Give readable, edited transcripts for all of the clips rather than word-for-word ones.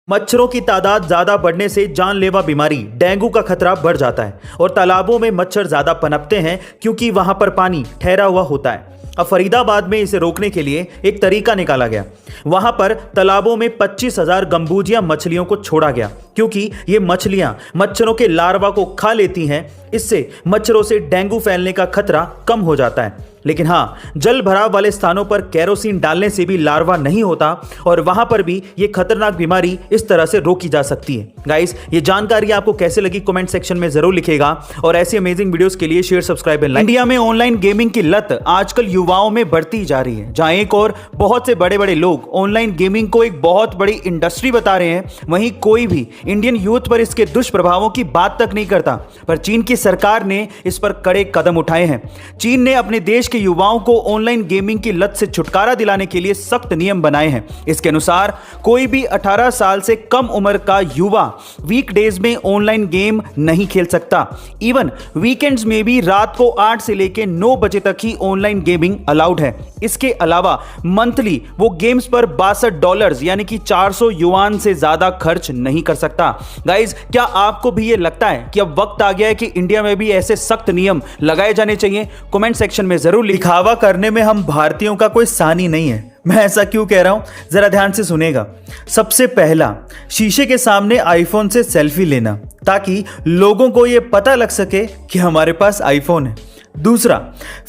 मच्छरों की तादाद ज्यादा बढ़ने से जानलेवा बीमारी डेंगू का खतरा बढ़ जाता है और तालाबों में मच्छर ज्यादा पनपते हैं क्योंकि वहां पर पानी ठहरा हुआ होता है। अब फरीदाबाद में इसे रोकने के लिए एक तरीका निकाला गया। वहां पर तालाबों में 25,000 गंबूजिया मछलियों को छोड़ा गया क्योंकि ये मछलियां मच्छरों के लार्वा को खा लेती हैं। इससे मच्छरों से डेंगू फैलने का खतरा कम हो जाता है। लेकिन हाँ, जल भराव वाले स्थानों पर केरोसिन डालने से भी लार्वा नहीं होता और वहां पर भी ये खतरनाक बीमारी इस तरह से रोकी जा सकती है। गाइस, ये जानकारी आपको कैसे लगी कमेंट सेक्शन में जरूर लिखिएगा और ऐसी अमेजिंग वीडियोस के लिए share, subscribe and like. India में ऑनलाइन गेमिंग की लत आजकल युवाओं में बढ़ती जा रही है। जहां एक और बहुत से बड़े बड़े लोग ऑनलाइन गेमिंग को एक बहुत बड़ी इंडस्ट्री बता रहे हैं, वहीं कोई भी इंडियन यूथ पर इसके दुष्प्रभावों की बात तक नहीं करता। पर चीन की सरकार ने इस पर कड़े कदम उठाए हैं। चीन ने अपने देश के युवाओं को ऑनलाइन गेमिंग की लत से छुटकारा दिलाने के लिए सख्त नियम बनाए हैं। इसके अनुसार कोई भी 18 साल से कम उम्र का युवा वीकडेज में ऑनलाइन गेम नहीं खेल सकता। इवन वीकेंड्स में भी रात को 8 से लेकर 9 बजे तक ही ऑनलाइन गेमिंग अलाउड है। इसके अलावा मंथली वो गेम्स पर $62 यानी कि 400 युआन से ज्यादा खर्च नहीं कर सकता। गाइज, क्या आपको भी ये लगता है कि अब वक्त आ गया है कि इंडिया में भी ऐसे सख्त नियम लगाए जाने चाहिए? कमेंट सेक्शन में जरूर दिखावा करने में हम भारतीयों का कोई सानी नहीं है। मैं ऐसा क्यों कह रहा हूं, जरा ध्यान से सुनेगा। सबसे पहला, शीशे के सामने आईफोन से सेल्फी लेना ताकि लोगों को यह पता लग सके कि हमारे पास आईफोन है। दूसरा,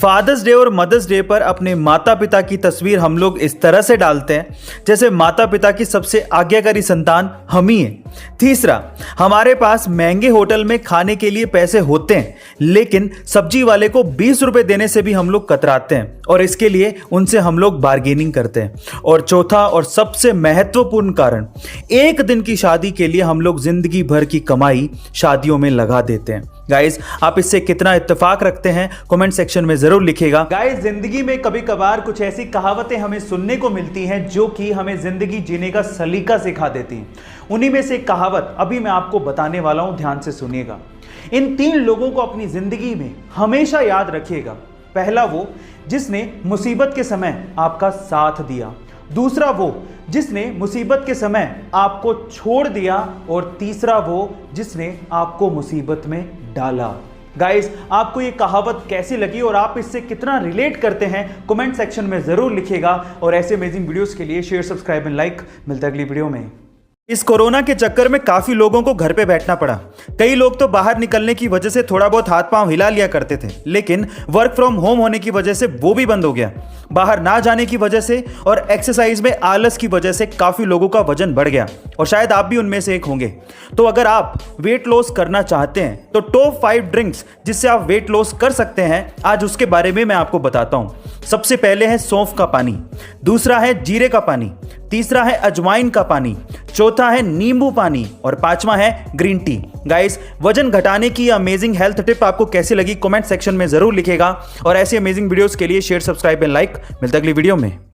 फादर्स डे और मदर्स डे पर अपने माता पिता की तस्वीर हम लोग इस तरह से डालते हैं जैसे माता पिता की सबसे आज्ञाकारी संतान हम ही हैं। तीसरा, हमारे पास महंगे होटल में खाने के लिए पैसे होते हैं लेकिन सब्जी वाले को 20 रुपए देने से भी हम लोग कतराते हैं और इसके लिए उनसे हम लोग बार्गेनिंग करते हैं। और चौथा और सबसे महत्वपूर्ण कारण, एक दिन की शादी के लिए हम लोग जिंदगी भर की कमाई शादियों में लगा देते हैं। गाइस, आप इससे कितना इत्तेफाक रखते हैं कमेंट सेक्शन में जरूर लिखिएगा। गाइस, जिंदगी में कभी कभार कुछ ऐसी कहावतें हमें सुनने को मिलती हैं जो कि हमें जिंदगी जीने का सलीका सिखा देती हैं। उन्हीं में से एक कहावत अभी मैं आपको बताने वाला हूं, ध्यान से सुनिएगा। इन 3 लोगों को अपनी जिंदगी में हमेशा याद रखिएगा। पहला, वो जिसने मुसीबत के समय आपका साथ दिया। दूसरा, वो जिसने मुसीबत के समय आपको छोड़ दिया। और तीसरा, वो जिसने आपको मुसीबत में डाला। गाइस, आपको ये कहावत कैसी लगी और आप इससे कितना रिलेट करते हैं कमेंट सेक्शन में जरूर लिखिएगा और ऐसे अमेजिंग वीडियोस के लिए शेयर, सब्सक्राइब एंड लाइक। मिलता है अगली वीडियो में। इस कोरोना के चक्कर में काफी लोगों को घर पे बैठना पड़ा। कई लोग तो बाहर निकलने की वजह से थोड़ा बहुत हाथ पांव हिला लिया करते थे, लेकिन वर्क फ्रॉम होम होने की वजह से वो भी बंद हो गया। बाहर ना जाने की वजह से और एक्सरसाइज में आलस की वजह से काफी लोगों का वजन बढ़ गया और शायद आप भी उनमें से एक होंगे। तो अगर आप वेट लॉस करना चाहते हैं तो टॉप 5 ड्रिंक्स जिससे आप वेट लॉस कर सकते हैं, आज उसके बारे में मैं आपको बताता हूं। सबसे पहले है सौंफ का पानी, दूसरा है जीरे का पानी, तीसरा है अजवाइन का पानी, चौथा है नींबू पानी और 5वां है ग्रीन टी। गाइस, वजन घटाने की अमेजिंग हेल्थ टिप आपको कैसी लगी कमेंट सेक्शन में जरूर लिखिएगा और ऐसी अमेजिंग वीडियोस के लिए शेयर, सब्सक्राइब एंड लाइक। मिलता है अगली वीडियो में।